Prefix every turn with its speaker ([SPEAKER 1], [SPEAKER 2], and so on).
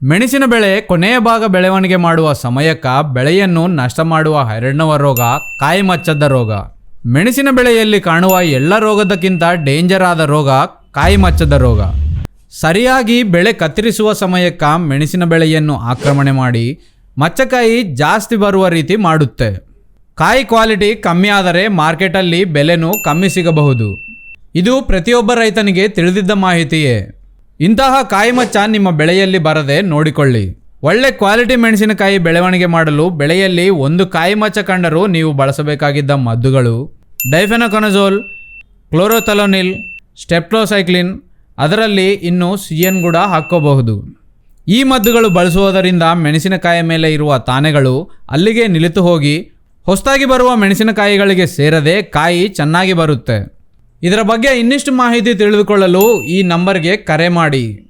[SPEAKER 1] ಮೆಣಸಿನ ಬೆಳೆ ಕೊನೆಯ ಭಾಗ ಬೆಳವಣಿಗೆ ಮಾಡುವ ಸಮಯಕ್ಕೆ ಬೆಳೆಯನ್ನು ನಷ್ಟ ಮಾಡುವ ಹರಡುವ ರೋಗ ಕಾಯಿ ಮಚ್ಚದ ರೋಗ. ಮೆಣಸಿನ ಬೆಳೆಯಲ್ಲಿ ಕಾಣುವ ಎಲ್ಲ ರೋಗದಕ್ಕಿಂತ ಡೇಂಜರ್ ಆದ ರೋಗ ಕಾಯಿ ಮಚ್ಚದ ರೋಗ. ಸರಿಯಾಗಿ ಬೆಳೆ ಕತ್ತರಿಸುವ ಸಮಯಕ್ಕೆ ಮೆಣಸಿನ ಬೆಳೆಯನ್ನು ಆಕ್ರಮಣೆ ಮಾಡಿ ಮಚ್ಚಕಾಯಿ ಜಾಸ್ತಿ ಬರುವ ರೀತಿ ಮಾಡುತ್ತೆ. ಕಾಯಿ ಕ್ವಾಲಿಟಿ ಕಮ್ಮಿ ಆದರೆ ಮಾರ್ಕೆಟಲ್ಲಿ ಬೆಲೆನೂ ಕಮ್ಮಿ ಸಿಗಬಹುದು. ಇದು ಪ್ರತಿಯೊಬ್ಬ ರೈತನಿಗೆ ತಿಳಿದಿದ್ದ ಮಾಹಿತಿಯೇ. ಇಂತಹ ಕಾಯಿ ಮಚ್ಚ ನಿಮ್ಮ ಬೆಳೆಯಲ್ಲಿ ಬರದೆ ನೋಡಿಕೊಳ್ಳಿ. ಒಳ್ಳೆ ಕ್ವಾಲಿಟಿ ಮೆಣಸಿನಕಾಯಿ ಬೆಳವಣಿಗೆ ಮಾಡಲು ಬೆಳೆಯಲ್ಲಿ ಒಂದು ಕಾಯಿ ಮಚ್ಚ ಕಂಡರೂ ನೀವು ಬಳಸಬೇಕಾಗಿದ್ದ ಮದ್ದುಗಳು ಡೈಫೆನಕೊನಜೋಲ್, ಕ್ಲೋರೋಥೆಲೋನಿಲ್, ಸ್ಟೆಪ್ಟೋಸೈಕ್ಲಿನ್, ಅದರಲ್ಲಿ ಇನ್ನು ಸಿಎನ್ ಕೂಡ ಹಾಕ್ಕೋಬಹುದು. ಈ ಮದ್ದುಗಳು ಬಳಸುವುದರಿಂದ ಮೆಣಸಿನಕಾಯಿ ಮೇಲೆ ಇರುವ ತಾನೆಗಳು ಅಲ್ಲಿಗೆ ನಿಲಿತು ಹೋಗಿ ಹೊಸದಾಗಿ ಬರುವ ಮೆಣಸಿನಕಾಯಿಗಳಿಗೆ ಸೇರದೆ ಕಾಯಿ ಚೆನ್ನಾಗಿ ಬರುತ್ತೆ. ಇದರ ಬಗ್ಗೆ ಇನ್ನಿಷ್ಟು ಮಾಹಿತಿ ತಿಳಿದುಕೊಳ್ಳಲು ಈ ನಂಬರ್ಗೆ ಕರೆ ಮಾಡಿ.